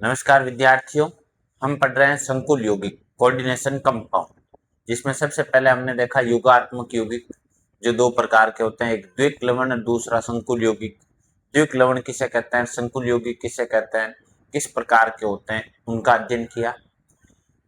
नमस्कार विद्यार्थियों, हम पढ़ रहे हैं संकुल यौगिक कोऑर्डिनेशन कंपाउंड, जिसमें सबसे पहले हमने देखा युगात्मक यौगिक जो दो प्रकार के होते हैं, एक द्विक लवण और दूसरा संकुल यौगिक। द्विक लवण किसे कहते हैं, संकुल यौगिक किसे कहते हैं, किस प्रकार के होते हैं, उनका अध्ययन किया।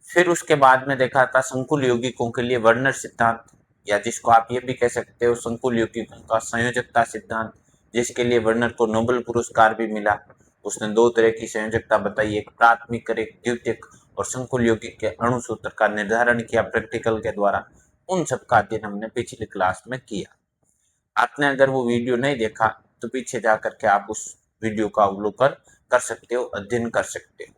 फिर उसके बाद में देखा था संकुल यौगिकों के लिए वर्नर सिद्धांत, या जिसको आप ये भी कह सकते हो संकुल यौगिकों का संयोजकता सिद्धांत, जिसके लिए वर्नर को नोबेल पुरस्कार भी मिला। उसने दो तरह की संयोजकता बताई, एक प्राथमिक और एक द्वितीयक, और संकुल यौगिक के अणु सूत्र का निर्धारण किया प्रैक्टिकल के द्वारा। उन सब का अध्ययन हमने पिछली क्लास में किया। आपने अगर वो वीडियो नहीं देखा तो पीछे जाकर के आप उस वीडियो का अवलोकन कर सकते हो, अध्ययन कर सकते हो।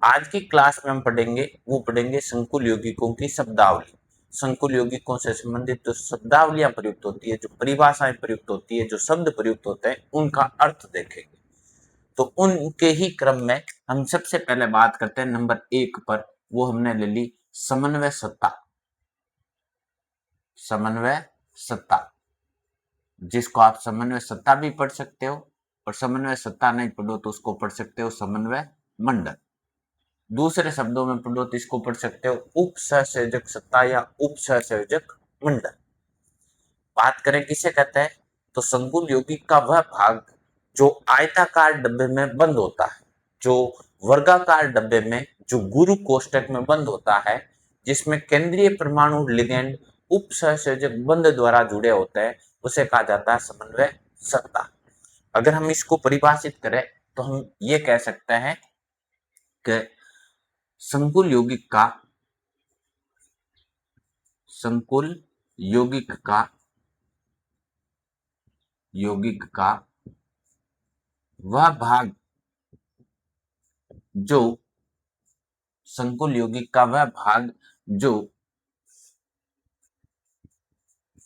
आज की क्लास में हम पढ़ेंगे संकुल यौगिकों की शब्दावली। संकुल यौगिकों से संबंधित जो शब्दावलियां प्रयुक्त होती है, जो परिभाषाएं प्रयुक्त होती है, जो शब्द प्रयुक्त होते हैं, उनका अर्थ देखेंगे। तो उनके ही क्रम में हम सबसे पहले बात करते हैं नंबर 1 पर। वो हमने ले ली समन्वय सत्ता। समन्वय सत्ता, जिसको आप समन्वय सत्ता भी पढ़ सकते हो, और समन्वय सत्ता नहीं पढ़ो तो उसको पढ़ सकते हो समन्वय मंडल। दूसरे शब्दों में पढ़ो तो इसको पढ़ सकते हो उप सहसंयोजक सत्ता या उप सहसंयोजक मंडल। बात करें किसे कहते हैं, तो संकुल यौगिक का वह भाग जो आयताकार डब्बे में बंद होता है, जो वर्गाकार डब्बे में, जो गुरु कोष्ठक में बंद होता है, जिसमें केंद्रीय परमाणु लिगेंड उप सहसंयोजक बंध द्वारा जुड़े होते हैं, उसे कहा जाता है समन्वय सत्ता। अगर हम इसको परिभाषित करें तो हम ये कह सकते हैं कि संकुल यौगिक का वह भाग जो संकुल यौगिक का वह भाग जो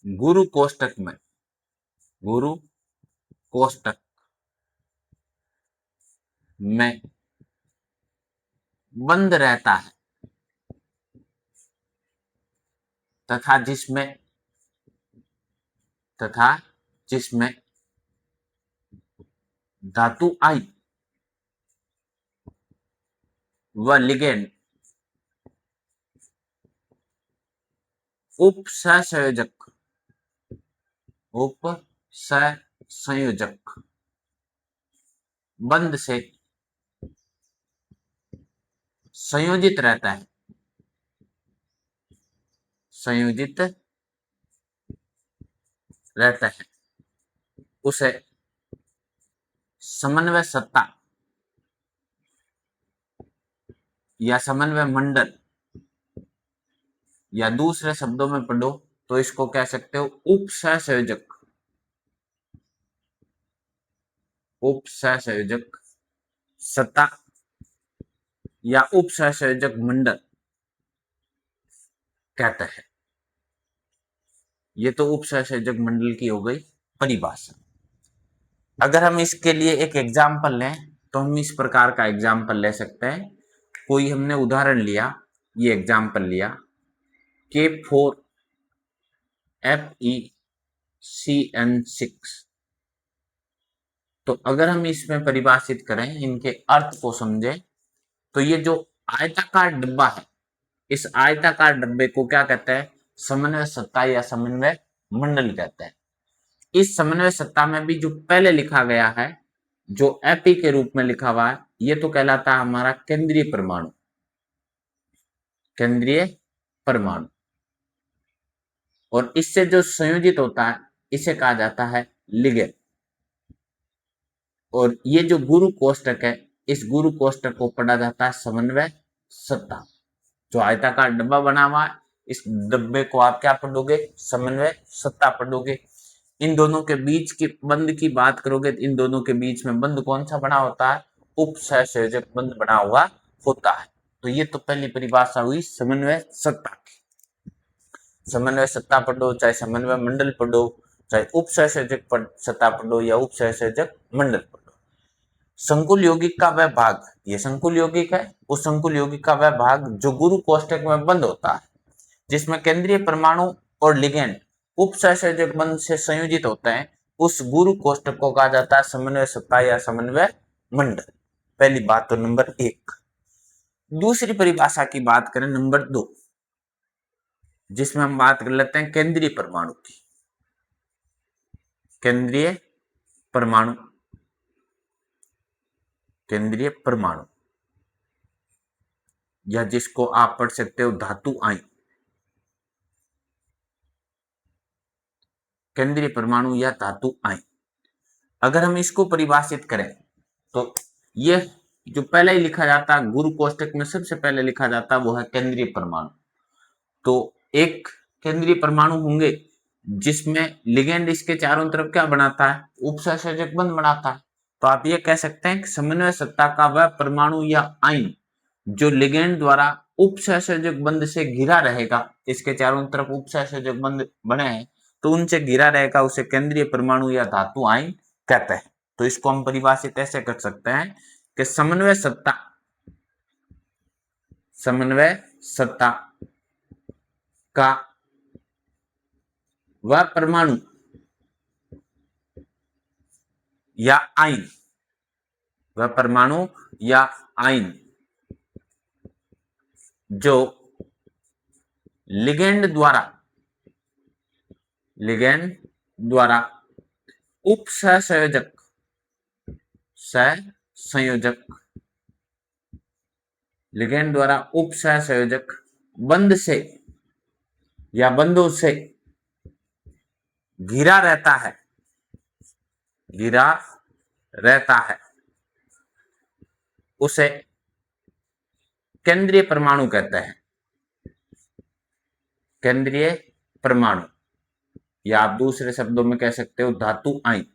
गुरु कोष्ठक में बंद रहता है तथा जिसमें धातु आई व लिगेंड उप सहसंयोजक बंध से संयोजित रहता है, उसे समन्वय सत्ता या समन्वय मंडल, या दूसरे शब्दों में पढ़ो तो इसको कह सकते हो उप सहसंयोजक सत्ता या उप सहसंयोजक मंडल कहते हैं। ये तो उप सहसंयोजक मंडल की हो गई परिभाषा। अगर हम इसके लिए एक एग्जाम्पल लें तो हम इस प्रकार का एग्जाम्पल ले सकते हैं। कोई हमने उदाहरण लिया, ये एग्जाम्पल लिया K4FeCN6। तो अगर हम इसमें परिभाषित करें, इनके अर्थ को समझें, तो ये जो आयताकार डब्बा है, इस आयताकार डब्बे को क्या कहते हैं, समन्वय सत्ता या समन्वय मंडल कहते हैं। इस समन्वय सत्ता में भी जो पहले लिखा गया है, जो एपी के रूप में लिखा हुआ है, ये तो कहलाता है हमारा केंद्रीय परमाणु, और इससे जो संयोजित होता है इसे कहा जाता है लिगेंड। और ये जो गुरु कोष्ठक है, इस गुरु कोष्ठक को पढ़ा जाता है समन्वय सत्ता। जो आयताकार डब्बा बना हुआ है, इस डब्बे को आप क्या पढ़ोगे, समन्वय सत्ता पढ़ोगे। इन दोनों के बीच की बंध की बात करोगे तो इन दोनों के बीच में बंध कौन सा बना होता है, उप सहसंयोजक बंध बना हुआ होता है। तो ये तो पहली परिभाषा हुई समन्वय सत्ता की। समन्वय सत्ता पढ़ो, चाहे समन्वय मंडल पढ़ो, चाहे उप सहसंयोजक सत्ता पढ़ो या उप सहसंयोजक मंडल पढ़ो। संकुल यौगिक का वह भाग, ये संकुल यौगिक है, उस संकुल यौगिक का वह भाग जो गुरु कोष्ठक में बंद होता है, जिसमें केंद्रीय परमाणु और लिगेंड उप सहसंयोजक बंध से संयोजित होते हैं, उस गुरु कोष्ठक को कहा जाता है समन्वय सत्ता या समन्वय मंडल। पहली बात तो नंबर 1। दूसरी परिभाषा की बात करें नंबर 2, जिसमें हम बात कर लेते हैं केंद्रीय परमाणु की। केंद्रीय परमाणु, केंद्रीय परमाणु या जिसको आप पढ़ सकते हो धातु आयन। केंद्रीय परमाणु या धातु आयन, अगर हम इसको परिभाषित करें तो ये जो पहले ही लिखा जाता है गुरु कोष्टक में सबसे पहले लिखा जाता है वो है केंद्रीय परमाणु। तो एक केंद्रीय परमाणु होंगे जिसमें लिगेंड इसके चारों तरफ क्या बनाता है, उपसहसंयोजक बंध बनाता है। तो आप ये कह सकते हैं कि समन्वय सत्ता का वह परमाणु या आयन जो लिगेंड द्वारा उपसहसंयोजक बंध से घिरा रहेगा, इसके चारों तरफ उपसहसंयोजक बंध बने हैं तो उनसे घिरा रहेगा, उसे केंद्रीय परमाणु या धातु आयन कहते हैं। तो इसको हम परिभाषित ऐसे कर सकते हैं कि समन्वय सत्ता, समन्वय सत्ता का वह परमाणु या आयन, वह परमाणु या आयन जो लिगेंड द्वारा उपसहसंयोजक लिगेंड द्वारा उपसहसंयोजक बंध से या बंधों से घिरा रहता है, उसे केंद्रीय परमाणु कहते हैं। केंद्रीय परमाणु या आप दूसरे शब्दों में कह सकते हो धातु आयन।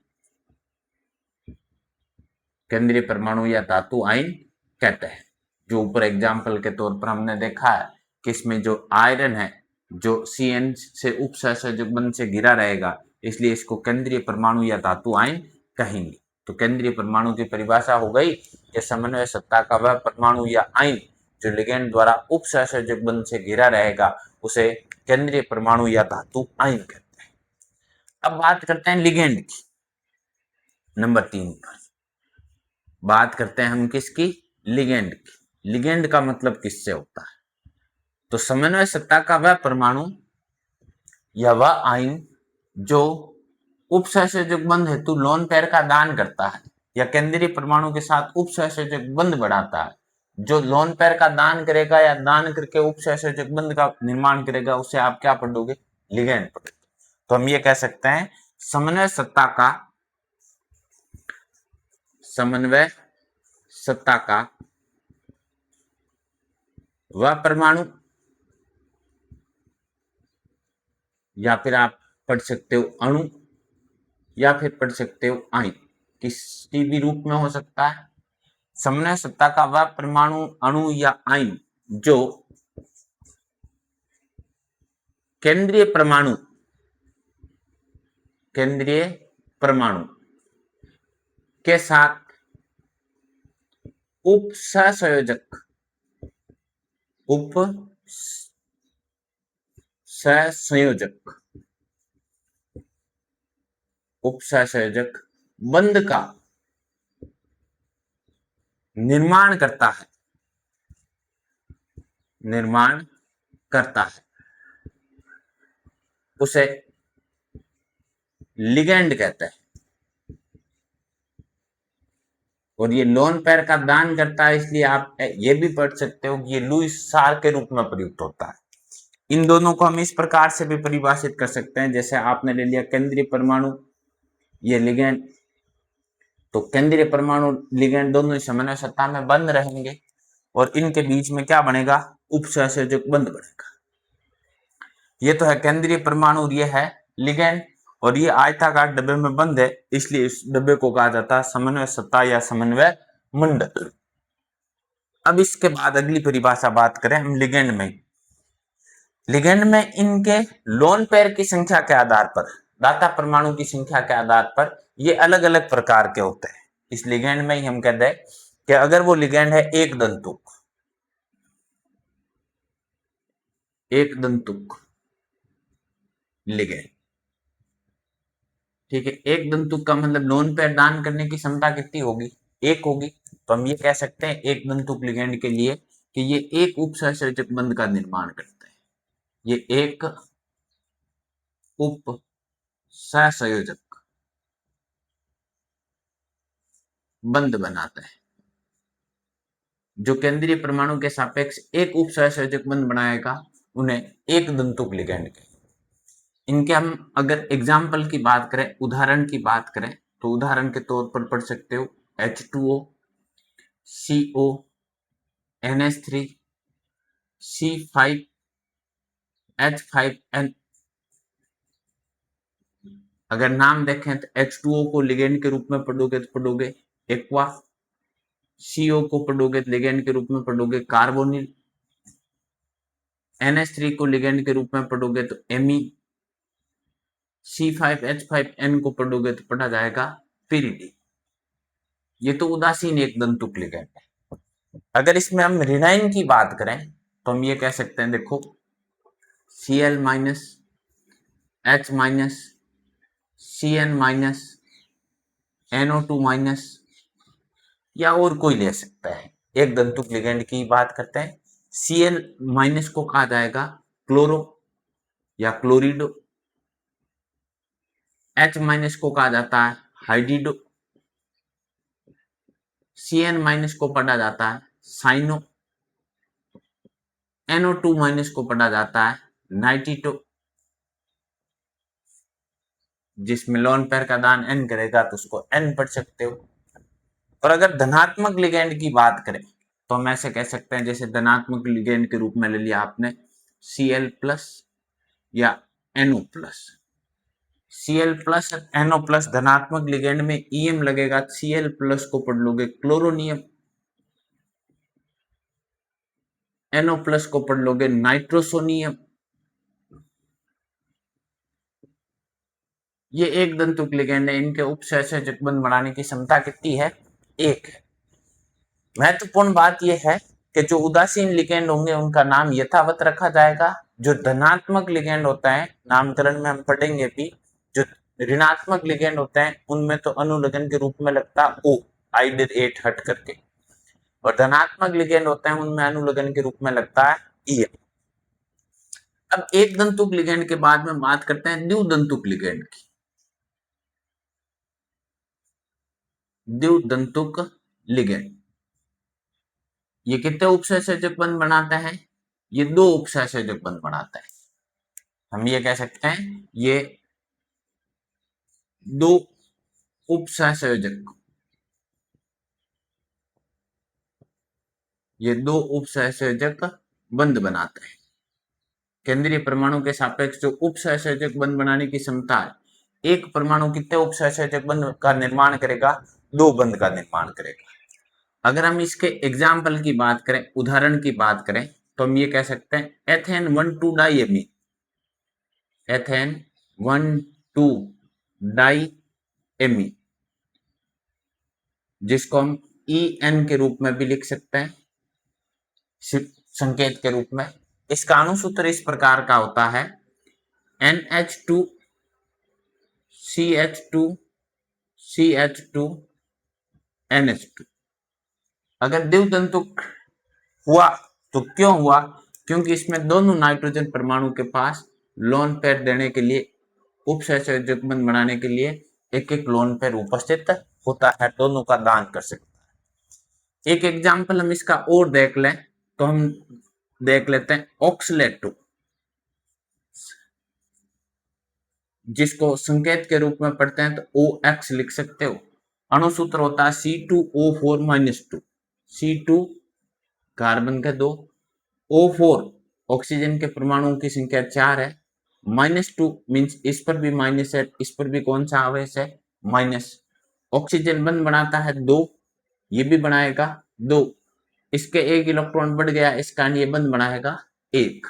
केंद्रीय परमाणु या धातु आयन कहते हैं। जो ऊपर एग्जाम्पल के तौर पर हमने देखा है कि इसमें जो आयरन है जो Cn से उपसहसंयोजक बंध से घिरा रहेगा, इसलिए इसको केंद्रीय परमाणु या धातु आयन कहेंगे। तो केंद्रीय परमाणु की परिभाषा हो गई कि समन्वय सत्ता का वह परमाणु या आयन जो लिगेंड द्वारा उपसहसंयोजक बंध से घिरा रहेगा, उसे केंद्रीय परमाणु या धातु आयन कहते हैं। अब बात करते हैं लिगेंड की, नंबर 3 पर बात करते हैं हम किसकी, लिगेंड की। लिगेंड का मतलब किससे होता है, तो समन्वय सत्ता का वह परमाणु या वह आयन जो उपसहसंयोजक बंध हेतु लोन पेयर का दान करता है या केंद्रीय परमाणु के साथ उपसहसंयोजक बंध बढ़ाता है। जो लोन पेयर का दान करेगा या दान करके उपसहसंयोजक बंध का निर्माण करेगा, उसे आप क्या पढ़ोगे, लिगेंड पढ़ोगे। तो हम ये कह सकते हैं समन्वय सत्ता का वह परमाणु या फिर आप पढ़ सकते हो अणु या फिर पढ़ सकते हो आयन, किसी भी रूप में हो सकता है। समन्वय सत्ता का वह परमाणु, अणु या आयन जो केंद्रीय परमाणु के साथ उपसहसंयोजक बंध का निर्माण करता है, उसे लिगेंड कहते हैं। और ये लोन पेयर का दान करता है, इसलिए आप ये भी पढ़ सकते हो कि ये लुईस सार के रूप में प्रयुक्त होता है। इन दोनों को हम इस प्रकार से भी परिभाषित कर सकते हैं, जैसे आपने ले लिया केंद्रीय परमाणु, ये लिगेंड, तो केंद्रीय परमाणु लिगेंड दोनों समन्वय सत्ता में बंद रहेंगे और इनके बीच में क्या बनेगा, उपसहसंयोजक बंध बनेगा। ये तो है केंद्रीय परमाणु और ये है लिगेंड, और ये आयताकार डब्बे में बंद है, इसलिए इस डब्बे को कहा जाता है समन्वय सत्ता या समन्वय मंडल। अब इसके बाद अगली परिभाषा बात करें हम लिगेंड में। लिगेंड में इनके लोन पेयर की संख्या के आधार पर, दाता परमाणु की संख्या के आधार पर ये अलग अलग प्रकार के होते हैं। इस लिगेंड में ही हम कहते हैं कि अगर वो लिगेंड है एक दंतुक लिगेंड, ठीक है, एक दंतुक का मतलब लोन पेयर दान करने की क्षमता कितनी होगी, एक होगी। तो हम ये कह सकते हैं एक दंतुक लिगेंड के लिए कि ये एक उपसहसंयोजक बंध का निर्माण करते हैं। ये एक उप सहसंयोजक बंध बनाता है जो केंद्रीय परमाणु के सापेक्ष एक उप सहसंयोजक बंध बनाएगा, उन्हें एक दंतुक लिगेंड कहते हैं। इनके हम अगर एग्जाम्पल की बात करें, उदाहरण की बात करें, तो उदाहरण के तौर पर पढ़ सकते हो H2O, CO, NH3, C5, H5N। अगर नाम देखें तो H2O को लिगेंड के रूप में पढ़ोगे तो पढ़ोगे एक्वा, CO को पढ़ोगे तो लिगेंड के रूप में पढ़ोगे कार्बोनिल, NH3 को लिगेंड के रूप में पढ़ोगे तो एमी, C5H5N को पढ़ोगे तो पढ़ा जाएगा पिरिडी। ये तो उदासीन एक दंतुक लिगेंड है। अगर इसमें हम रिनाइन की बात करें तो हम ये कह सकते हैं, देखो Cl minus, H minus, Cn minus, NO2 minus, या और कोई ले सकता है। एक दंतुक लिगेंड की बात करते हैं, Cl माइनस को कहा जाएगा क्लोरो या क्लोरिडो, H माइनस को कहा जाता है हाइड्रिडो, Cn माइनस को पढ़ा जाता है साइनो, NO2 माइनस को पढ़ा जाता है नाइट्रिटो, जिसमें लोन पेयर का दान N करेगा तो उसको N पढ़ सकते हो। और अगर धनात्मक लिगेंड की बात करें तो हम ऐसे कह सकते हैं, जैसे धनात्मक लिगेंड के रूप में ले लिया आपने Cl प्लस या NO plus. Cl plus NO plus धनात्मक लिगेंड में EM लगेगा, Cl प्लस को पढ़ लोगे क्लोरोनियम, NO प्लस को पढ़ लोगे नाइट्रोसोनियम। ये एक दंतुक लिगेंड है, इनके उपसहसंयोजक बंध बनाने की क्षमता कितनी है? एक है। महत्वपूर्ण बात यह है कि जो उदासीन लिगेंड होंगे उनका नाम यथावत रखा जाएगा। जो धनात्मक लिगेंड होता है, नामकरण में हम पढ़ेंगे भी, जो ऋणात्मक लिगेंड होते हैं उनमें तो अनुलग्न के रूप में लगता O, आइडर 8 हट करके, और धनात्मक लिगेंड होते हैं उनमें अनुलग्न के रूप में लगता है E। अब एक दंतुक लिगेंड के बाद में बात करते हैं द्विदंतुक लिगेंड की। द्विदंतुक लिगेंड ये कितने उपसहसंयोजक बंध बनाता है? ये दो उपसहसंयोजक बंध बनाता है। हम ये कह सकते हैं ये दो उपसहसंयोजक, ये दो उपसहसंयोजक बंध बनाता है। केंद्रीय परमाणु के सापेक्ष जो उपसहसंयोजक बंध बनाने की क्षमता है, एक परमाणु कितने उपसहसंयोजक बंध का निर्माण करेगा? दो बंध का निर्माण करेगा। अगर हम इसके एग्जाम्पल की बात करें, उदाहरण की बात करें, तो हम ये कह सकते हैं एथेन 1,2 डाइएमीन, एथेन 1,2 डाइएमीन, जिसको हम EN के रूप में भी लिख सकते हैं, संकेत के रूप में। इसका अणुसूत्र इस प्रकार का होता है NH2 CH2 CH2 NH2। अगर द्विदंतुक हुआ तो क्यों हुआ? क्योंकि इसमें दोनों नाइट्रोजन परमाणु के पास लोन पेयर देने के लिए, उपसहसंयोजक बंध बनाने के लिए एक एक लोन पेयर उपस्थित होता है, दोनों का दान कर सकता है। एक एग्जाम्पल हम इसका और देख लें तो हम देख लेते हैं ऑक्सलेट 2, जिसको संकेत के रूप में पढ़ते हैं तो OX लिख सकते हो। अणुसूत्र होता है C2O4-2, C2 कार्बन के 2, O4 ऑक्सीजन के परमाणुओं की संख्या 4 है, -2 मीन्स इस पर भी माइनस है, इस पर भी कौन सा आवेश है? माइनस। ऑक्सीजन बंध बनाता है 2, ये भी बनाएगा 2, इसके 1 इलेक्ट्रॉन बढ़ गया, इसका ये बंध बनाएगा 1।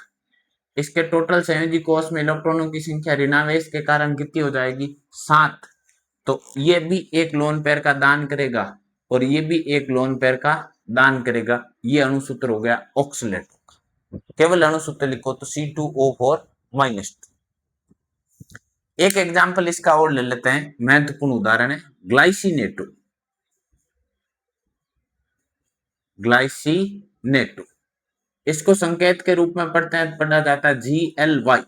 इसके टोटल संयोजी कोष में इलेक्ट्रॉनों की संख्या ऋणावेश के कारण कितनी हो जाएगी? 7। तो ये भी एक लोन पेयर का दान करेगा और ये भी एक लोन पेयर का दान करेगा। ये अणुसूत्र हो गया ऑक्सलेट का। केवल अणुसूत्र लिखो तो C2O4-2। एक एग्जाम्पल इसका और ले लेते हैं, महत्वपूर्ण उदाहरण है ग्लाइसिनेटो। ग्लाइसिनेटो। इसको संकेत के रूप में पढ़ा जाता है GLY,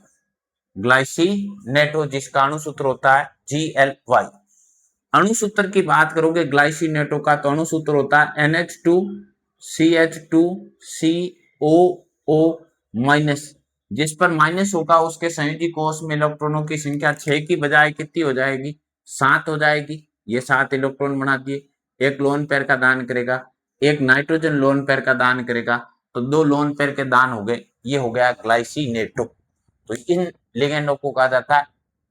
ग्लाइसिनेटो, जिसका अणुसूत्र होता है GLY। अणुसूत्र की बात करोगे ग्लाइसिनेटो का तो अणुसूत्र होता है NH2CH2COO-, जिस पर माइनस होगा उसके संयोजी कोष में इलेक्ट्रॉनों की संख्या 6 की बजाय कितनी हो जाएगी, 7 हो जाएगी। ये 7 इलेक्ट्रॉन बना दिए, एक लोन पेयर का दान करेगा, एक नाइट्रोजन लोन पेयर का दान करेगा, तो 2 लोन पेयर के दान हो गए, ये हो गया ग्लाइसिनेटो। तो इन लिगेंडों को कहा जाता है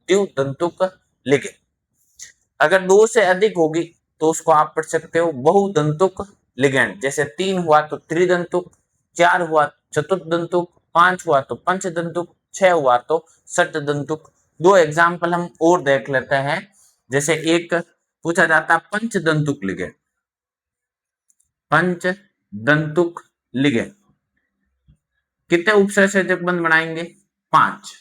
द्वितंतुक लिगेंड। अगर 2 से अधिक होगी तो उसको आप पढ़ सकते हो बहुदंतुक लिगेंड, जैसे 3 हुआ तो त्रिदंतुक, 4 हुआ चतुर्दंतुक, 5 हुआ तो पंचदंतुक, 6 हुआ तो षटदंतुक। 2 एग्जाम्पल हम और देख लेते हैं, जैसे एक पूछा जाता है पंचदंतुक लिगेंड। पंचदंतुक लिगेंड कितने उपसहसंयोजक बंध बनाएंगे, 5।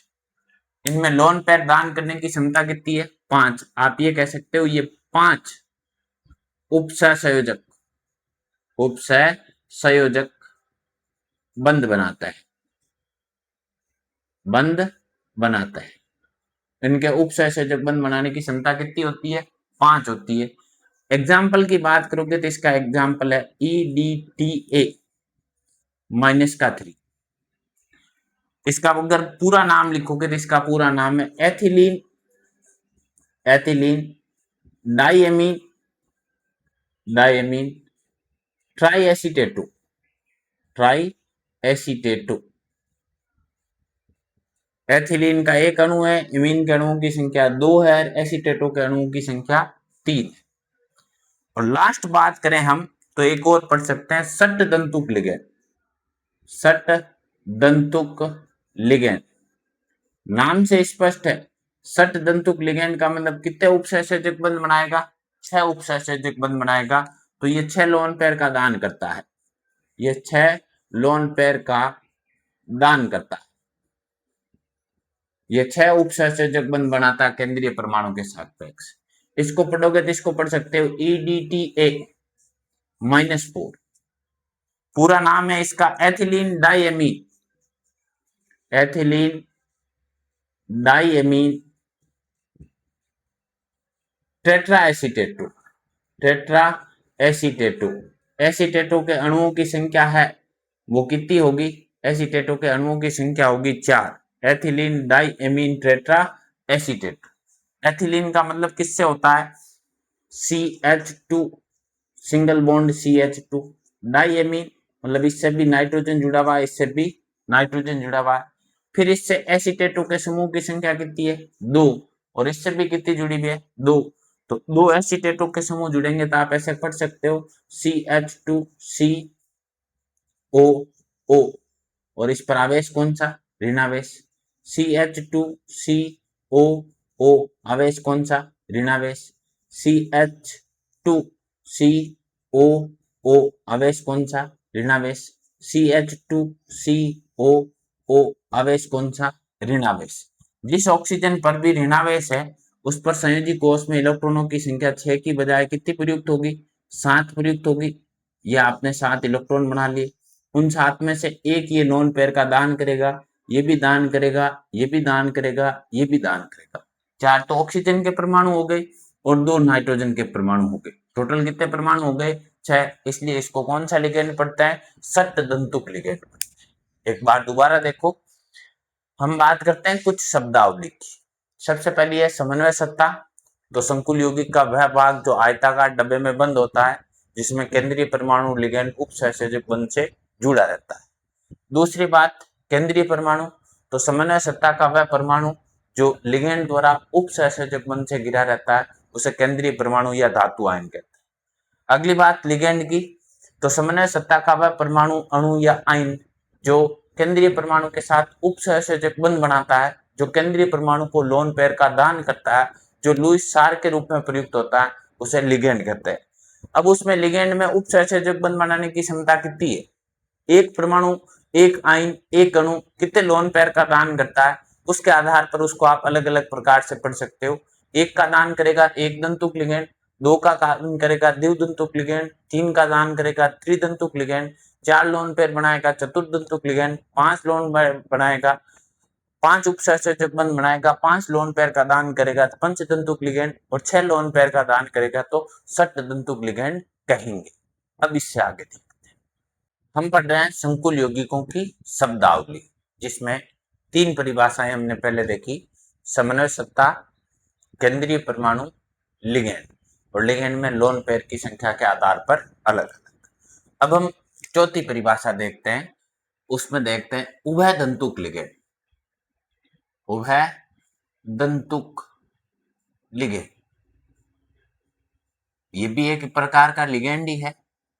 इनमें लोन पेयर दान करने की क्षमता कितनी है, 5। आप ये कह सकते हो ये 5 उपसहसंयोजक बंध बनाता है, बंध बनाता है। इनके उपसहसंयोजक बंध बनाने की क्षमता कितनी होती है, 5 होती है। एग्जाम्पल की बात करोगे तो इसका एग्जाम्पल है EDTA -3। इसका अगर पूरा नाम लिखोगे तो इसका पूरा नाम है एथिलीन डाइएमीन ट्राइएसिटेटो। एथिलीन का एक अणु है, इमीन के अणुओं की संख्या 2 है, एसीटेटो के अणुओं की संख्या 3। और लास्ट बात करें हम तो एक और पढ़ सकते हैं षटदंतुक लिगेंड। नाम से स्पष्ट है, षटदंतुक लिगेंड का मतलब कितने उपसहसंयोजक बंध बनाएगा, 6 उपसहसंयोजक बंध बनाएगा। तो ये 6 लोन पेयर का दान करता है, ये 6 लोन पेयर का दान करता है, ये 6 उपसहसंयोजक बंध बनाता है केंद्रीय परमाणु के सापेक्ष। इसको पढ़ोगे तो इसको पढ़ सकते हो EDTA -4। पूरा नाम है इसका एथिलीन डाइएमीन टेट्राएसीटेटो। एसीटेटो के अणुओं की संख्या है वो कितनी होगी, एसीटेटो के अणुओं की संख्या होगी 4। Ethylene diamine tetra acetato. Ethylene का मतलब किससे होता है, CH2 single bond CH2। Diamine मतलब इससे भी नाइट्रोजन जुड़ा हुआ है, इससे भी नाइट्रोजन जुड़ा हुआ है। फिर इससे एसीटेटो के समूह की संख्या कितनी है, 2, और इससे भी कितनी जुड़ी हुई है, 2। तो 2 एसीटेटो के समूह जुड़ेंगे तो आप ऐसे पढ़ सकते हो CH2COO, और इस पर आवेश कौन सा, ऋणावेश। CH2COO आवेश कौन सा, ऋणावेश। CH2COO आवेश कौन सा, ऋणावेश। CH2COO आवेश कौन सा, ऋणावेश। जिस ऑक्सीजन पर भी ऋणावेश है उस पर संयोजी कोष में इलेक्ट्रॉनों की संख्या 6 की बजाय कितनी प्रयुक्त होगी, 7 प्रयुक्त होगी। ये आपने 7 इलेक्ट्रॉन बना लिए, उन 7 में से एक ये लोन पेयर का दान करेगा, ये भी दान करेगा, ये भी दान करेगा, ये भी दान करेगा। 4 तो ऑक्सीजन के परमाणु हो गए और 2 नाइट्रोजन के परमाणु हो गए। टोटल कितने परमाणु हो गए, 6। इसलिए इसको कौन सा लिगेंड पड़ता है, षटदंतुक लिगेंड। एक बार दोबारा देखो, हम बात करते हैं कुछ शब्दावली की। सबसे पहली है समन्वय सत्ता। तो संकुल यौगिक का वह भाग जो आयताकार डब्बे में बंद होता है, जिसमें केंद्रीय परमाणु लिगेंड उपसहसंयोजक बंध से जुड़ा रहता है। दूसरी बात केंद्रीय परमाणु, तो समन्वय सत्ता का वह परमाणु जो लिगेंड द्वारा उपसहसंयोजक बंध से घिरा रहता है उसे केंद्रीय परमाणु या धातु आयन कहते हैं। अगली बात लिगेंड की, तो समन्वय सत्ता का वह परमाणु, अणु या आयन जो केंद्रीय परमाणु के साथ उपसहसंयोजक बंध बनाता है, जो केंद्रीय परमाणु को लोन पेयर का दान करता है, जो लुईस क्षार के रूप में प्रयुक्त होता है, उसे लिगेंड कहते हैं। अब उसमें लिगेंड में उपसहसंयोजक बंध बनाने की क्षमता कितनी है, एक परमाणु, एक आयन, एक अणु कितने लोन पेयर का दान करता है, उसके आधार पर उसको आप अलग अलग प्रकार से पढ़ सकते हो। एक का दान करेगा एक दंतुक लिगेंड, 2 का दान करेगा द्विदंतुक लिगेंड, 3 का दान करेगा त्रिदंतुक लिगेंड, 4 लोन पेयर बनाएगा चतुर्दंतुक लिगेंड, 5 लोन बनाएगा 5 उपसहसंयोजक बंध बनाएगा, 5 लोन पेयर का दान करेगा पंचदंतुक लिगेंड और 6 लोन पेयर का दान करेगा तो षटदंतुक लिगेंड कहेंगे। अब इससे आगे देखते हैं, हम पढ़ रहे हैं संकुल यौगिकों की शब्दावली, जिसमें 3 परिभाषाएं हमने पहले देखी, समन्वय सत्ता, केंद्रीय परमाणु, लिगेंड, और लिगेंड में लोन पेयर की संख्या के आधार पर अलग अलग। अब हम चौथी परिभाषा देखते हैं, उसमें देखते हैं उभय दंतुक लिगेंड। उभय दंतुक लिगेंड ये भी एक प्रकार का लिगेंड ही है।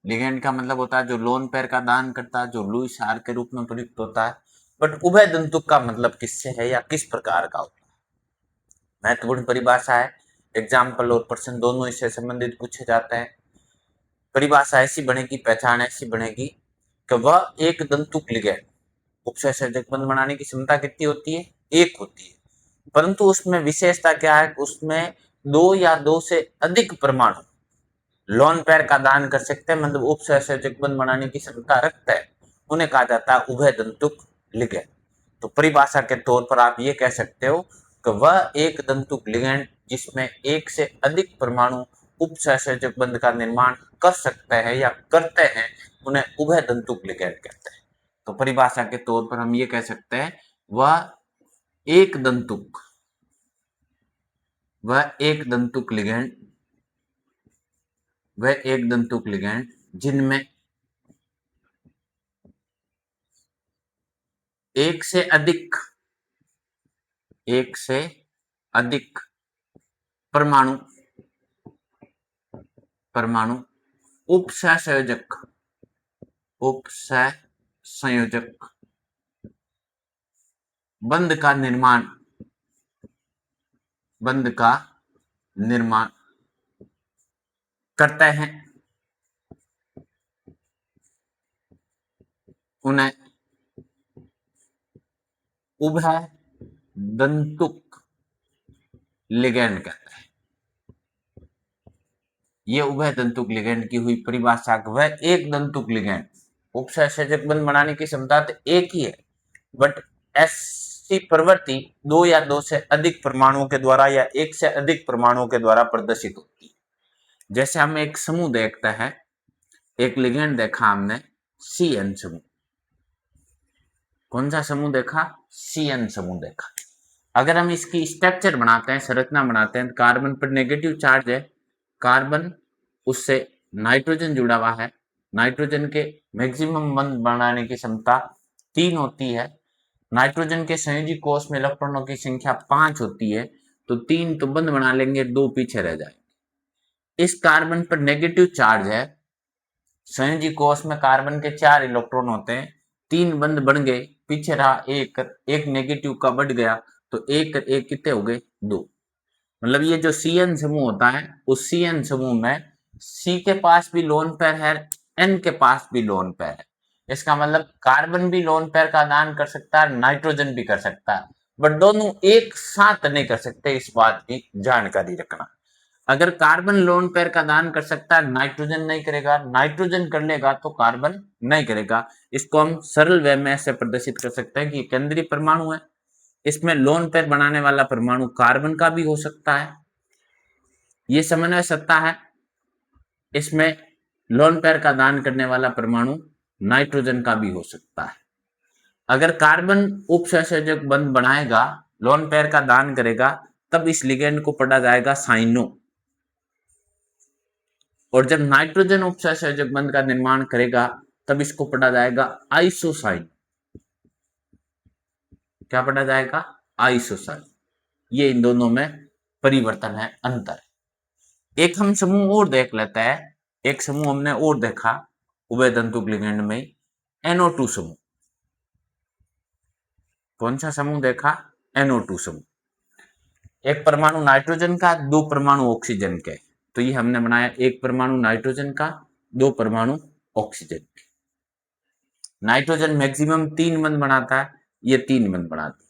लिगेंड का मतलब होता है जो लोन पेयर का दान करता है, जो लुईस आर के रूप में प्रयुक्त होता है। बट उभय दंतुक का मतलब किससे है या किस प्रकार का होता है, महत्वपूर्ण परिभाषा है। एग्जाम्पल और प्रश्न दोनों इससे संबंधित पूछे जाते हैं। परिभाषा ऐसी बनेगी, पहचान ऐसी बनेगी कि वह एक दंतुक लिगेंड, उपसहसंयोजक बंध बनाने की क्षमता कितनी होती है, 1 होती है, परंतु उसमें विशेषता क्या है, उसमें 2 या 2 से अधिक परमाणु लोन पेयर का दान कर सकते हैं, मतलब उपसहसंयोजक बंध बनाने की क्षमता रखते हैं, उन्हें कहा जाता है उभय दंतुक लिगेंड। तो परिभाषा के तौर पर आप ये कह सकते हो कि वह एक दंतुक लिगेंड जिसमें 1 से अधिक परमाणु उपसहसंयोजक बंध का निर्माण कर सकते हैं या करते हैं, उन्हें उभय दंतुक लिगेंड कहते हैं। तो परिभाषा के तौर पर हम ये कह सकते हैं वह एक दंतुक लिगेंड, वह एक दंतुक लिगेंड जिनमें 1 से अधिक परमाणु उपसहसंयोजक बंध का निर्माण करते हैं, उन्हें उभय दंतुक लिगेंड कहते हैं। ये उभय दंतुक लिगेंड की हुई परिभाषा। वह एक दंतुक लिगेंड, उपसहसंयोजक बंध बनाने की क्षमता तो एक ही है, बट ऐसी प्रवृत्ति 2 या 2 से अधिक परमाणुओं के द्वारा या 1 से अधिक परमाणुओं के द्वारा प्रदर्शित होती है। जैसे हम एक समूह देखते हैं, एक लिगेंड देखा हमने CN समूह। कौन सा समूह देखा, CN समूह देखा। अगर हम इसकी स्ट्रक्चर बनाते हैं, संरचना बनाते हैं, कार्बन पर नेगेटिव चार्ज है, कार्बन उससे नाइट्रोजन जुड़ा हुआ है, नाइट्रोजन के मैक्सिमम बंध बनाने की क्षमता 3 होती है, नाइट्रोजन के संयोजी कोष में इलेक्ट्रॉनों की संख्या 5 होती है, तो 3 तो बंध बना लेंगे, 2 पीछे रह जाएंगे। इस कार्बन पर नेगेटिव चार्ज है, संयोजी कोष में कार्बन के 4 इलेक्ट्रॉन होते हैं, 3 बंध बन गए, पीछे रहा एक नेगेटिव का बढ़ गया, तो एक कितने हो गए, 2। मतलब ये जो CN समूह होता है, उस CN समूह में C के पास भी लोन पेयर है, N के पास भी लोन पेयर है। इसका मतलब कार्बन भी लोन पेयर का दान कर सकता है, नाइट्रोजन भी कर सकता है, बट दोनों एक साथ नहीं कर सकते, इस बात की जानकारी रखना। अगर कार्बन लोन पेयर का दान कर सकता है, नाइट्रोजन नहीं करेगा, नाइट्रोजन कर लेगा तो कार्बन नहीं करेगा। इसको हम सरल वे में ऐसे प्रदर्शित कर सकते हैं कि केंद्रीय परमाणु है, इसमें लोन पेयर बनाने वाला परमाणु कार्बन का भी हो सकता है, ये समन्वय सत्ता है, इसमें लोन पेयर का दान करने वाला परमाणु नाइट्रोजन का भी हो सकता है। अगर कार्बन उपसहसंयोजक बंध बनाएगा, लोन पेयर का दान करेगा, तब इस लिगेंड को पढ़ा जाएगा साइनो, और जब नाइट्रोजन उपसहसंयोजक बंध का निर्माण करेगा तब इसको पढ़ा जाएगा आइसोसाइन। क्या पढ़ा जाएगा, आइसोसाइन। ये इन दोनों में परिवर्तन है, अंतर है। एक हम समूह और देख लेते हैं, एक समूह हमने और देखा उभय दंतुक लिगेंड में, NO2 समूह। कौन सा समूह देखा, NO2 समूह। एक परमाणु नाइट्रोजन का, 2 परमाणु ऑक्सीजन के, तो ये हमने बनाया एक परमाणु नाइट्रोजन का, 2 परमाणु ऑक्सीजन के। नाइट्रोजन मैक्सिमम 3 बंध बनाता है, ये 3 बंध बनाती है।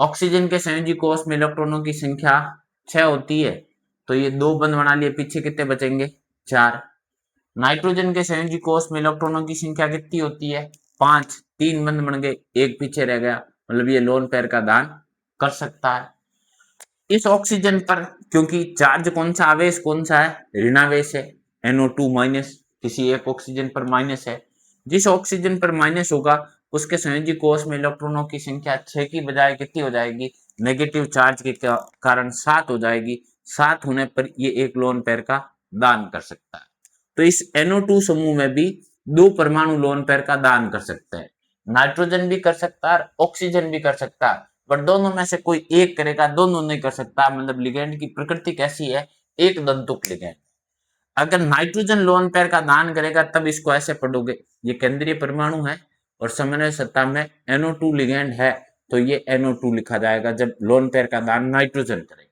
ऑक्सीजन के संयोजी कोष में इलेक्ट्रॉनों की संख्या 6 होती है, तो ये 2 बंध बना लिए, पीछे कितने बचेंगे 4। नाइट्रोजन के संयोजी कोष में इलेक्ट्रॉनों की संख्या कितनी होती है 5, 3 बंध बन गए, एक पीछे रह गया, मतलब ये लोन पेयर का दान कर सकता है। इस ऑक्सीजन पर क्योंकि चार्ज कौन सा, आवेश कौन सा है, ऋणावेश है, NO2 माइनस, किसी एक ऑक्सीजन पर माइनस है। जिस ऑक्सीजन पर माइनस होगा उसके संयोजी कोष में इलेक्ट्रॉनों की संख्या 6 की बजाय कितनी हो जाएगी, नेगेटिव चार्ज के कारण 7 हो जाएगी। 7 होने पर ये एक लोन पेयर का दान कर सकता है। तो इस NO2 समूह में भी 2 परमाणु लोन पेयर का दान कर सकते हैं। नाइट्रोजन भी कर सकता है, ऑक्सीजन भी कर सकता है, पर दोनों में से कोई एक करेगा, दोनों नहीं कर सकता। मतलब लिगेंड की प्रकृति कैसी है, एक दंतुक लिगेंड। अगर नाइट्रोजन लोन पेयर का दान करेगा तब इसको ऐसे पढ़ोगे, ये केंद्रीय परमाणु है और समन्वय सत्ता में NO2 लिगेंड है, तो ये NO2 लिखा जाएगा जब लोन पेयर का दान नाइट्रोजन करेगा।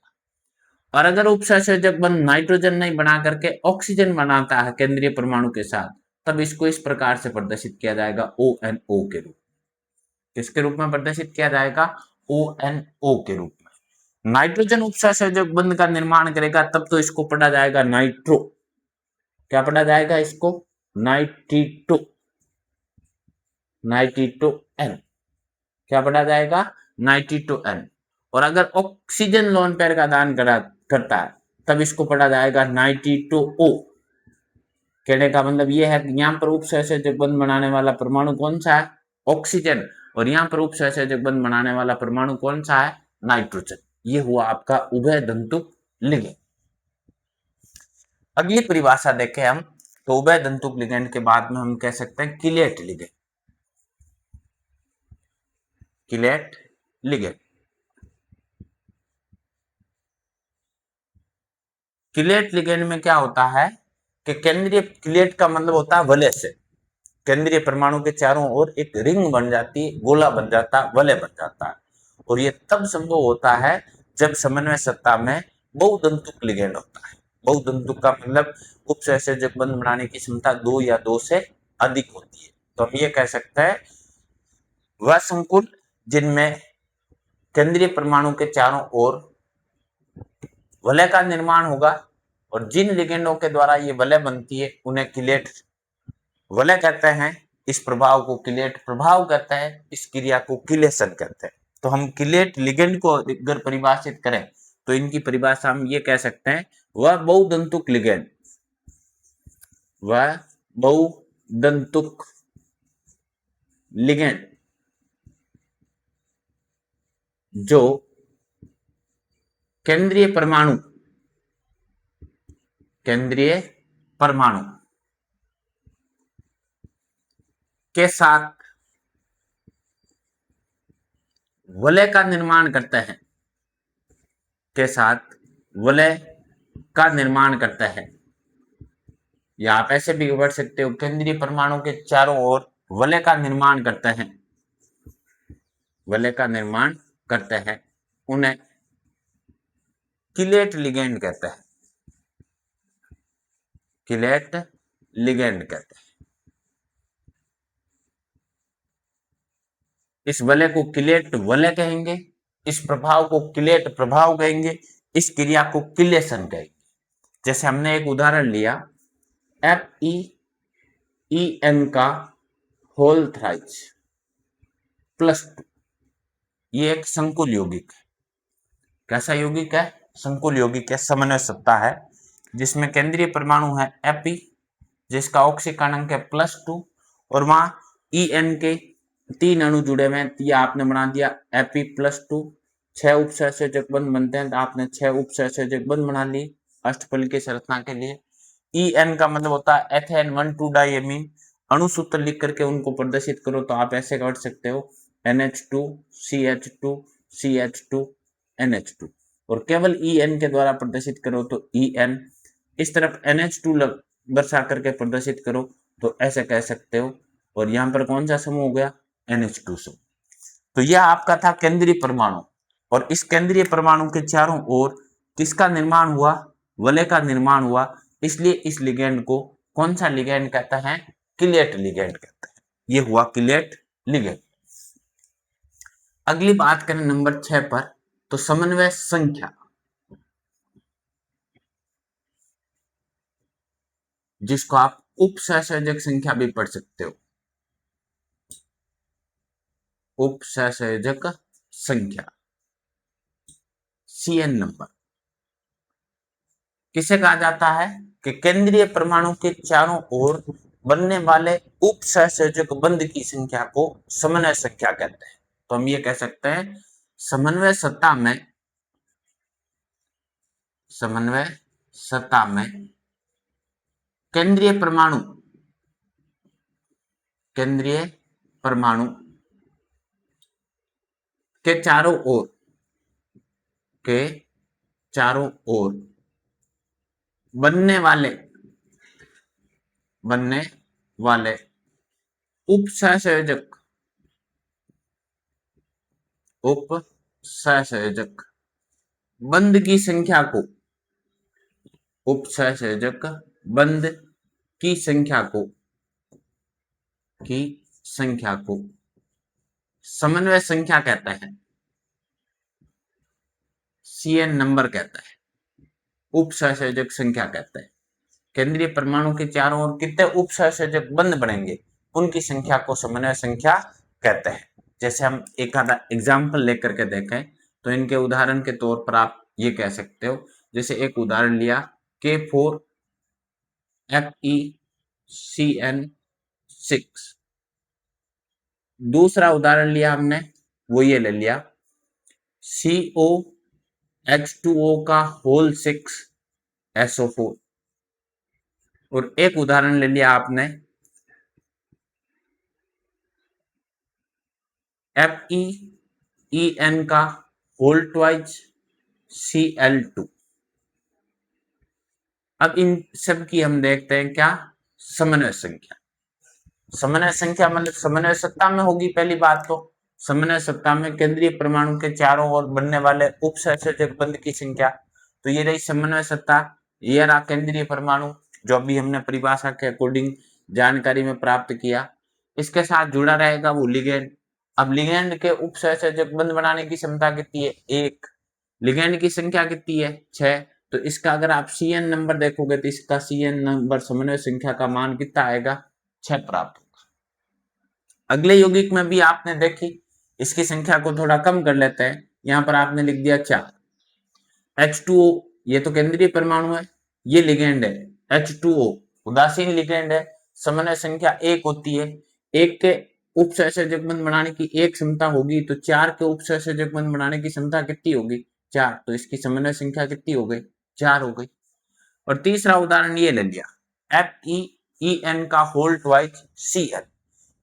और अगर उपसंयोजक बंध नाइट्रोजन नहीं बना करके ऑक्सीजन बनाता है केंद्रीय परमाणु के साथ, तब इसको इस प्रकार से प्रदर्शित किया जाएगा ONO के रूप। किसके रूप में प्रदर्शित किया जाएगा, ONO के रूप में। नाइट्रोजन उपसंयोजक बंध का निर्माण करेगा तब तो इसको पढ़ा जाएगा नाइट्रो, क्या पढ़ा जाएगा इसको, नाइट्रीटो, नाइट्रीटो N, क्या पढ़ा जाएगा, नाइट्रीटो N। और अगर ऑक्सीजन लोन पेयर का दान करता है तब इसको पढ़ा जाएगा नाइट्रीटो O। कहने का मतलब ये है कि यहाँ पर उपसंयोजक बंध बनाने वाला परमाणु कौन सा है, ऑक्सीजन, और यहाँ पर उपसंयोजक बंध बनाने वाला परमाणु कौन सा है, नाइट्रोजन। ये हुआ आपका उभय दंतुक लिगेंड। अगली परिभाषा देखें हम, तो उभय दंतुक लिगेंड के बाद में हम कह सकते हैं chelate ligand. Chelate ligand, chelate ligand में क्या होता है कि केंद्रीय, किलेट का मतलब होता है वलय से, केंद्रीय परमाणु के चारों ओर एक रिंग बन जाती है, गोला बन जाता है, वलय बन जाता है। और ये तब संभव होता है जब समन्वय सत्ता में बहुदंतुक लिगेंड होता है। बहुदंतुक का मतलब उपसंयोजक बंध बनाने की क्षमता 2 या 2 से अधिक होती है। तो हम ये कह सकते हैं वह संकुल जिनमें केंद्रीय परमाणु के चारों ओर वलय का निर्माण होगा, और जिन लिगेंडों के द्वारा ये वलय बनती है उन्हें किलेट वलय कहते हैं। इस प्रभाव को किलेट प्रभाव कहते हैं, इस क्रिया को किलेशन कहते हैं। तो हम किलेट लिगेंड को अगर परिभाषित करें तो इनकी परिभाषा हम ये कह सकते हैं, वह बहुदंतुक लिगेंड, वह बहुदंतुक लिगेंड जो केंद्रीय परमाणु के साथ वलय का निर्माण करते हैं, के साथ वलय का निर्माण करता है, या आप ऐसे भी पढ़ सकते हो केंद्रीय परमाणु के चारों ओर वलय का निर्माण करते हैं, वलय का निर्माण करते हैं, उन्हें किलेट लिगेंड कहते हैं, किलेट लिगेंड कहते हैं। इस वलय को किलेट वलय कहेंगे, इस प्रभाव को किलेट प्रभाव कहेंगे, इस क्रिया को किलेशन कहेंगे। जैसे हमने एक उदाहरण लिया FeEn का होल थ्राइज +2, ये एक संकुल यौगिक है। कैसा यौगिक है, संकुल यौगिक है, समन्वय सत्ता है, जिसमें केंद्रीय परमाणु है Fe, जिसका ऑक्सीकरण अंक है +2, और वहां En के 3 अणु जुड़े हुए हैं, या आपने बना दिया Fe +2। 6 उपसंयोजक बंध बनते हैं तो आपने 6 उपसंयोजक बंध बना लिए अष्टफल की संरचना के लिए। En का मतलब होता है एथेन 1,2 डाइएमीन। अणु सूत्र लिख करके उनको प्रदर्शित करो तो आप ऐसे कर सकते हो NH2 CH2 CH2 NH2, और केवल En के द्वारा प्रदर्शित करो तो En, इस तरफ NH2 दर्शा करके प्रदर्शित करो तो ऐसे कह सकते हो। और यहाँ पर कौन सा समूह हो गया, NH2 समूह। तो यह आपका था केंद्रीय परमाणु, और इस केंद्रीय परमाणु के चारों ओर किसका निर्माण हुआ, वलय का निर्माण हुआ, इसलिए इस लिगेंड को कौन सा लिगेंड कहता है, किलेट लिगेंड कहते हैं। ये हुआ किलेट लिगेंड। अगली बात करें नंबर 6 पर, तो समन्वय संख्या। जिसको आप उपसहसंयोजक संख्या भी पढ़ सकते हो। उपसहसंयोजक संख्या CN नंबर किसे कहा जाता है कि केंद्रीय परमाणु के चारों ओर बनने वाले उपसहसंयोजक बंध की संख्या को समन्वय संख्या कहते हैं। तो हम ये कह सकते हैं समन्वय सत्ता में केंद्रीय परमाणु के चारों ओर बनने वाले उपसहसंयोजक बंध की संख्या को उपसहसंयोजक बंध की संख्या को समन्वय संख्या कहते हैं, CN नंबर कहता है, उपसहसंयोजक संख्या कहते हैं। केंद्रीय परमाणु के चारों ओर कितने उपसहसंयोजक बंध बनेंगे उनकी संख्या को समन्वय संख्या कहते हैं। जैसे हम एक आधा एग्जाम्पल लेकर के देखें तो इनके उदाहरण के तौर पर आप ये कह सकते हो, जैसे एक उदाहरण लिया K4FeCN6, दूसरा उदाहरण लिया हमने वो ये ले लिया COH2O का होल 6 SO4, और एक उदाहरण ले लिया आपने FeEN का होल ट्वाइस Cl2। अब इन सब की हम देखते हैं क्या समन्वय संख्या। समन्वय संख्या मतलब समन्वय सत्ता में होगी। पहली बात तो समन्वय सत्ता में केंद्रीय परमाणु के चारों ओर बनने वाले उपसहसंयोजक बंध की संख्या, तो ये रही समन्वय सत्ता, ये रहा केंद्रीय परमाणु जो अभी हमने परिभाषा के अकॉर्डिंग जानकारी में प्राप्त किया। इसके साथ जुड़ा रहेगा वो लिगेंड। अब लिगेंड के उपसहसंयोजक बंध बनाने की क्षमता कितनी है 1, लिगेंड की संख्या कितनी है 6, तो इसका अगर आप CN नंबर देखोगे तो इसका CN नंबर समन्वय संख्या का मान कितना आएगा 6 प्राप्त होगा। अगले यौगिक में भी आपने देखी, इसकी संख्या को थोड़ा कम कर लेते हैं, यहां पर आपने लिख दिया 4। H2O ये तो केंद्रीय परमाणु है, ये लिगेंड है H2O उदासीन लिगेंड है, समन्वय संख्या 1 होती है। 1 के उपसहसंयोजक बंध बनाने की 1 क्षमता होगी, तो 4 के उपसहसंयोजक बंध बनाने की क्षमता कितनी होगी 4, तो इसकी समन्वय संख्या कितनी हो गई 4 हो गई। और तीसरा उदाहरण ये ले लिया FeEN का होल ट्वाइस Cl।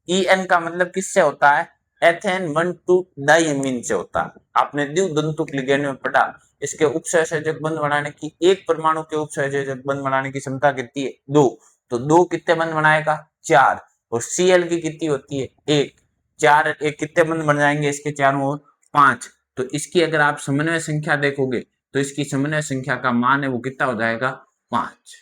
EN का मतलब किससे होता है एथेन 1,2 डाइमीन से होता है। आपने द्विदंतुक लिगेंड में पढ़ा, इसके उपसहसंयोजक बंध बनाने की, एक परमाणु के उपसहसंयोजक बंध बनाने की क्षमता कितनी है 2, तो 2 कितने बंध बनाएगा 4, और Cl की कितनी होती है 1, 4 एक कितने बंध बन जाएंगे इसके चारों ओर 5, तो इसकी अगर आप समन्वय संख्या देखोगे तो इसकी समन्वय संख्या का मान है वो कितना हो जाएगा 5।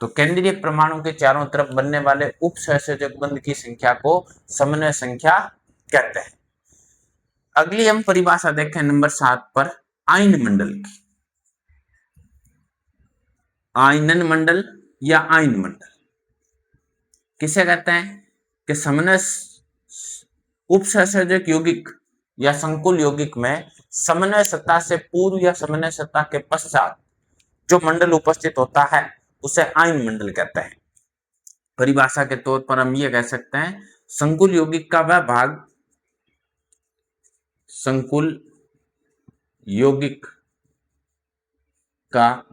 तो केंद्रीय परमाणु के चारों तरफ बनने वाले उपसहसंयोजक बंध की संख्या को समन्वय संख्या कहते हैं। अगली हम परिभाषा देखें नंबर 7 पर आयन मंडल की। आयनन मंडल या आयन मंडल किसे कहते हैं कि समन्वय उपसहसंयोजक यौगिक या संकुल यौगिक में समन्वय सत्ता से पूर्व या समन्वय सत्ता के पश्चात जो मंडल उपस्थित होता है उसे आयन मंडल कहते हैं। परिभाषा के तौर पर हम ये कह सकते हैं संकुल यौगिक का वह भाग, संकुल यौगिक का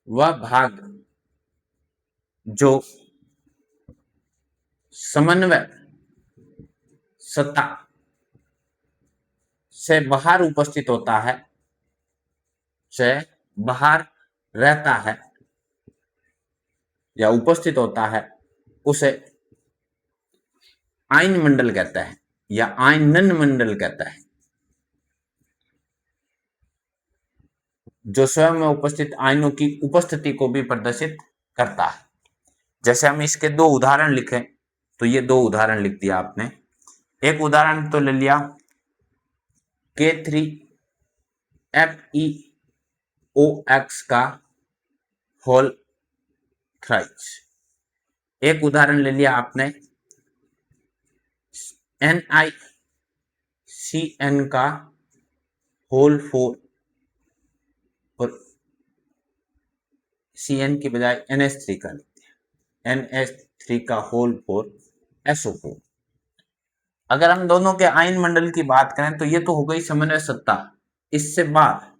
वह भाग जो समन्वय सत्ता से बाहर उपस्थित होता है, से बाहर रहता है या उपस्थित होता है, उसे आयन मंडल कहता है या आयनन मंडल कहता है। जो स्वयं में उपस्थित आयनों की उपस्थिति को भी प्रदर्शित करता है। जैसे हम इसके 2 उदाहरण लिखें तो ये 2 उदाहरण लिख दिया आपने। एक उदाहरण तो ले लिया K3FeOX का होल थ्राइस। एक उदाहरण ले लिया आपने NiCN का होल 4 और CN की बजाय NH3 का लिखते हैं, NH3 का होल 4 SO4। अगर हम दोनों के आयन मंडल की बात करें तो ये तो हो गई समन्वय सत्ता। इससे बाद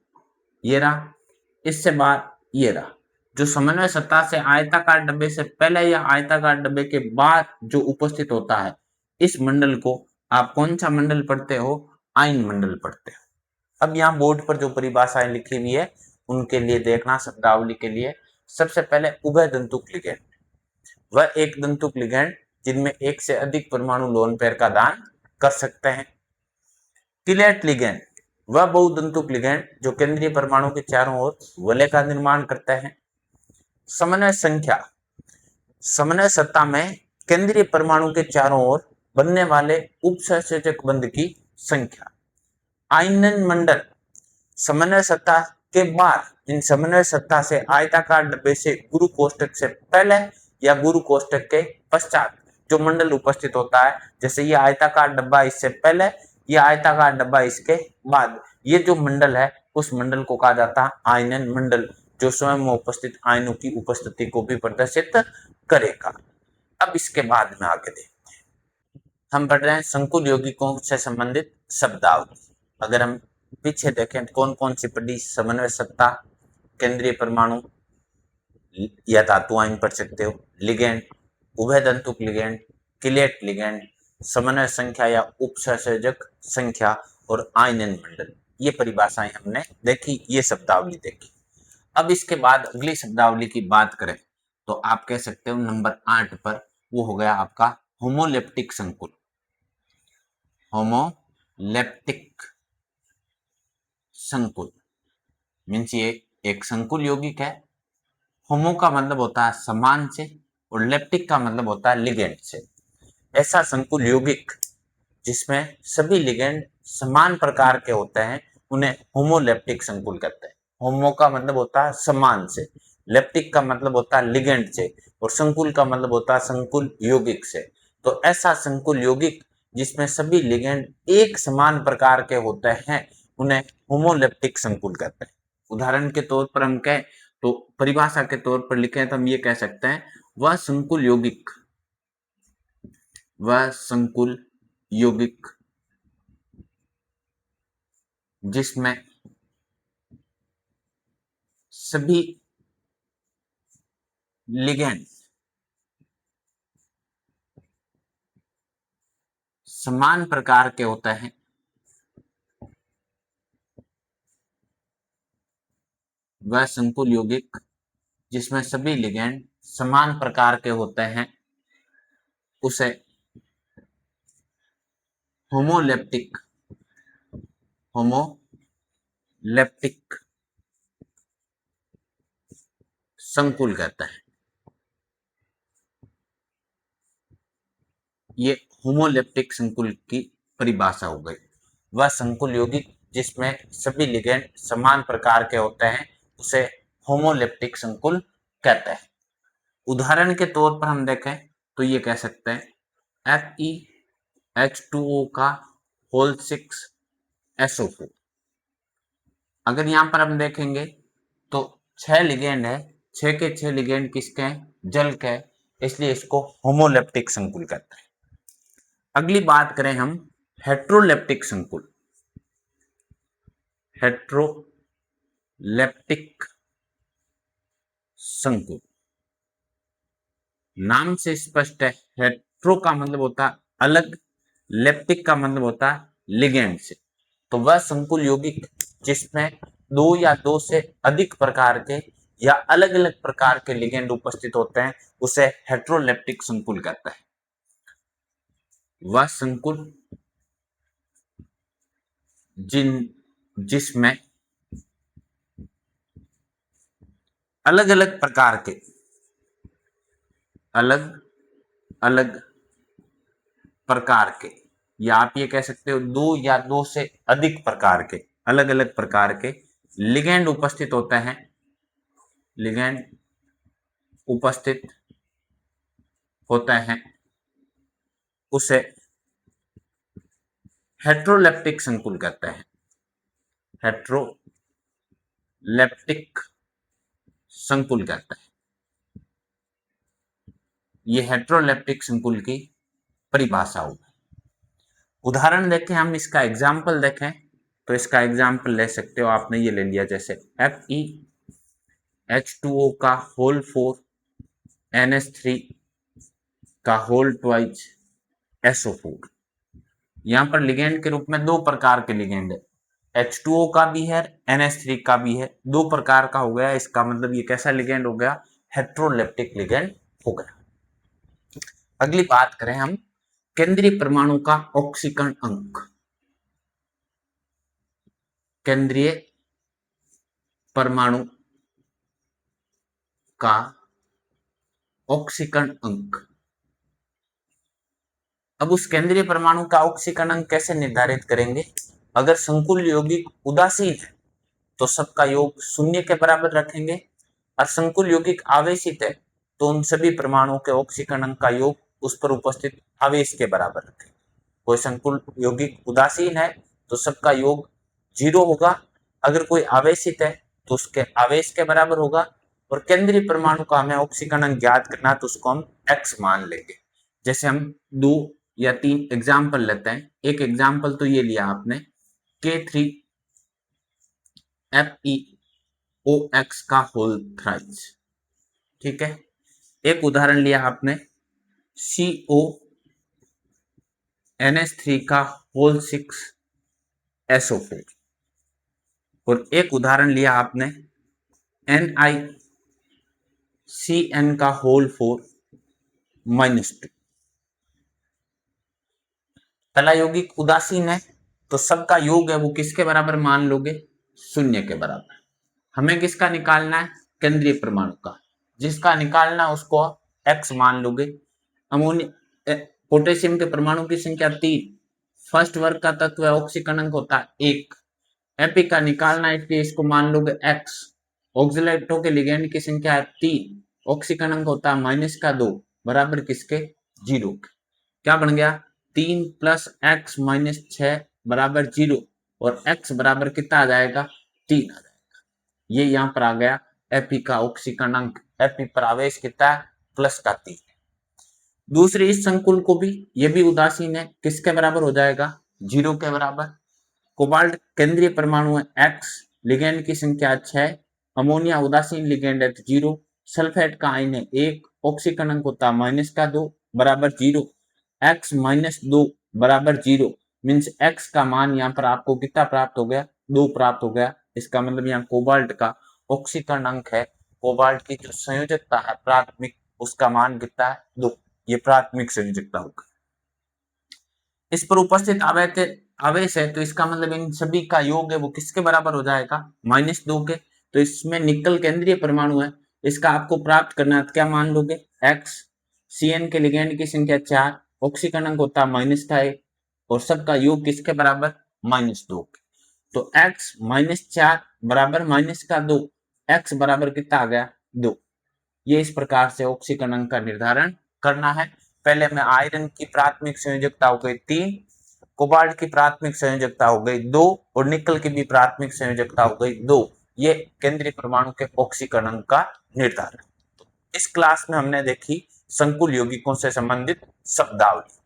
ये रहा, इससे बाद ये रहा। जो समन्वय सत्ता से आयताकार डब्बे से पहले या आयताकार डब्बे के बाद जो उपस्थित होता है, इस मंडल को आप कौन सा मंडल पढ़ते हो? आयन मंडल पढ़ते हो। अब यहाँ बोर्ड पर जो परिभाषाएं लिखी हुई है उनके लिए देखना शब्दावली के लिए। सबसे पहले उभय दंतुक लिगैंड, वह एक दंतुक लिगैंड जिनमें एक से अधिक परमाणु लोन पेयर का दान कर सकते हैं। किलेट लिगैंड, वह बहुदंतुक लिगैंड जो केंद्रीय परमाणु के चारों ओर वलय का निर्माण करते हैं। समन्वय संख्या, समन्वय सत्ता में केंद्रीय परमाणु के चारों ओर बनने वाले उपसंयोजक बंध की संख्या। आयनन मंडल, समन्वय सत्ता के बाद इन समन्वय सत्ता से आयताकार डब्बे से गुरु कोष्ठक से पहले या गुरु कोष्ठक के पश्चात जो मंडल उपस्थित होता है, जैसे ये आयताकार डब्बा इससे पहले, ये आयताकार डब्बा इसके बाद, ये जो मंडल है उस मंडल को कहा जाता है आयनन मंडल, जो स्वयं में उपस्थित आयनों की उपस्थिति को भी प्रदर्शित करेगा। अब इसके बाद में आगे देखते हैं, हम पढ़ रहे हैं संकुल यौगिकों से संबंधित शब्दावली। अगर हम पीछे देखें तो कौन कौन सी पढ़ी? समन्वय सत्ता, केंद्रीय परमाणु या धातु आयन पढ़ सकते हो, लिगैंड, उभय दंतुक लिगैंड, किलेट लिगैंड, समन्वय संख्या या उपसंयोजक संख्या और आयनन मंडल। ये परिभाषाएं हमने देखी, ये शब्दावली देखी। अब इसके बाद अगली शब्दावली की बात करें तो आप कह सकते हो नंबर 8 पर, वो हो गया आपका होमोलेप्टिक संकुल। होमोलेप्टिक संकुल मीन्स ये एक संकुल यौगिक है। होमो का मतलब होता है समान से और लेप्टिक का मतलब होता है लिगेंड से। ऐसा संकुल यौगिक जिसमें सभी लिगेंड समान प्रकार के होते हैं उन्हें होमोलेप्टिक संकुल कहते हैं। होमो का मतलब होता है समान से, लेप्टिक का मतलब होता है लिगेंड से और संकुल का मतलब होता है संकुल यौगिक से। तो ऐसा संकुल यौगिक जिसमें सभी लिगेंड एक समान प्रकार के होते हैं उन्हें होमोलेप्टिक संकुल कहते हैं। उदाहरण के तौर पर हम कहें तो परिभाषा के तौर पर लिखें तो हम ये कह सकते हैं वह संकुल यौगिक, वह संकुल यौगिक जिसमें सभी लिगेंड समान प्रकार के होते हैं, वह संकुल यौगिक जिसमें सभी लिगेंड समान प्रकार के होते हैं उसे होमोलेप्टिक संकुल कहता है। ये होमोलेप्टिक संकुल की परिभाषा हो गई। वह संकुल यौगिक जिसमें सभी लिगेंड समान प्रकार के होते हैं उसे होमोलेप्टिक संकुल कहते हैं। उदाहरण के तौर पर हम देखें तो ये कह सकते हैं FeH2O का होल 6 SO4। अगर यहाँ पर हम देखेंगे तो 6 लिगेंड है, 6 के 6 लिगेंड किसके हैं? जल के हैं, इसलिए इसको होमोलेप्टिक संकुल कहते हैं। अगली बात करें हम हेट्रोलेप्टिक संकुल। हेट्रोलेप्टिक संकुल नाम से स्पष्ट है, हेट्रो का मतलब होता है अलग, लेप्टिक का मतलब होता है लिगेंड से। तो वह संकुल यौगिक जिसमें दो या दो से अधिक प्रकार के या अलग अलग प्रकार के लिगेंड उपस्थित होते हैं उसे हेट्रोलेप्टिक संकुल कहता है। वह संकुल जिसमें अलग अलग प्रकार के या आप ये कह सकते हो दो या दो से अधिक प्रकार के अलग अलग प्रकार के लिगेंड उपस्थित होते हैं, लिगेंड उपस्थित होते हैं उसे हेट्रोलेप्टिक संकुल कहते हैं। हेट्रोलेप्टिक संकुल कहते हैं। ये हेट्रोलेप्टिक संकुल की परिभाषा होगी। उदाहरण देखें, हम इसका एग्जाम्पल देखें तो इसका एग्जाम्पल ले सकते हो, आपने ये ले लिया जैसे FeH2O का होल 4 NH3 का होल ट्वाइस SO4। यहां पर लिगेंड के रूप में दो प्रकार के लिगेंड है, H2O का भी है, NH3 का भी है, दो प्रकार का हो गया। इसका मतलब ये कैसा लिगेंड हो गया? हेट्रोलेप्टिक लिगेंड हो गया। अगली बात करें हम केंद्रीय परमाणु का ऑक्सीकरण अंक। केंद्रीय परमाणु का ऑक्सीकरण अंक। अब उस केंद्रीय परमाणु का ऑक्सीकरण अंक कैसे निर्धारित करेंगे? अगर संकुल यौगिक उदासीन है तो सबका योग शून्य के बराबर रखेंगे, और संकुल यौगिक आवेशित है तो उन सभी परमाणुओं के ऑक्सीकरण अंक का योग उस पर उपस्थित आवेश के बराबर रखेंगे। कोई संकुल यौगिक उदासीन है तो सबका योग 0 होगा, अगर कोई आवेशित है तो उसके आवेश के बराबर होगा। और केंद्रीय परमाणु का हमें ऑक्सीकरण अंक ज्ञात करना तो उसको हम x मान लेंगे। जैसे हम 2 या 3 एग्जाम्पल लेते हैं। एक एग्जाम्पल तो ये लिया आपने K3FeOX का होल थ्राइस, ठीक है। एक उदाहरण लिया आपने CONH3 का होल 6 SO4, और एक उदाहरण लिया आपने NiCN का होल 4 -2। पहला यौगिक उदासीन है तो सबका योग है वो किसके बराबर मान लोगे? 0 के बराबर। हमें किसका निकालना है? केंद्रीय परमाणु का। जिसका निकालना उसको x मान लोगे। अमोनिया पोटेशियम के परमाणु की संख्या 3, फर्स्ट वर्ग का तत्व है, ऑक्सीकरण अंक होता है 1। एपी का निकालना है इसलिए इसको मान लोगे x। ऑक्सीलेटो के लिगेंड की संख्या है 3, ऑक्सीकरण अंक होता है -2 बराबर किसके? 0 के। क्या बन गया? 3 + x - 6 बराबर 0, और x बराबर कितना आ जाएगा? 3 आ जाएगा। ये यहाँ पर आ गया एपी का ऑक्सीकरण अंक। एपी पर आवेश कितना है? +3। दूसरी इस संकुल को भी, ये भी उदासीन है, किसके बराबर हो जाएगा? 0 के बराबर। कोबाल्ट केंद्रीय परमाणु है x, लिगेंड की संख्या 6, अमोनिया उदासीन लिगेंड है 0, सल्फेट का आयन है 1, ऑक्सीकरण अंक होता है -2 बराबर 0, x - 2 बराबर 0 मीन्स x का मान यहाँ पर आपको कितना प्राप्त हो गया? 2 प्राप्त हो गया। इसका मतलब यहाँ कोबाल्ट का ऑक्सीकरण अंक है, कोबाल्ट की जो संयोजकता है प्राथमिक, उसका मान कितना है? 2। ये प्राथमिक संयोजकता होगा। इस पर उपस्थित आवेश है तो इसका मतलब इन सभी का योग है वो किसके बराबर हो जाएगा? -2 के। तो इसमें निकल केंद्रीय परमाणु है, इसका आपको प्राप्त करना है, क्या मान लोगे? x। CN के लिगेंड की संख्या 4, ऑक्सीकरण अंक होता है -1, और सबका योग किसके बराबर? -2 के। तो x -4 बराबर -2, x बराबर कितना आ गया? 2। ये इस प्रकार से ऑक्सीकरण अंक का निर्धारण करना है। पहले में आयरन की प्राथमिक संयोजकता हो गई 3, कोबाल्ट की प्राथमिक संयोजकता हो गई 2, और निकल की भी प्राथमिक संयोजकता हो गई 2। ये केंद्रीय परमाणु के ऑक्सीकरण अंक का निर्धारण। इस क्लास में हमने देखी संकुल यौगिकों से संबंधित शब्दावली।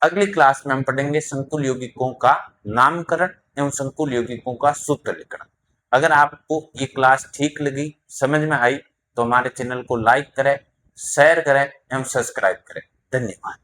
अगली क्लास में हम पढ़ेंगे संकुल यौगिकों का नामकरण एवं संकुल यौगिकों का सूत्रलिखन। अगर आपको ये क्लास ठीक लगी, समझ में आई, तो हमारे चैनल को लाइक करें, शेयर करें एवं सब्सक्राइब करें। धन्यवाद।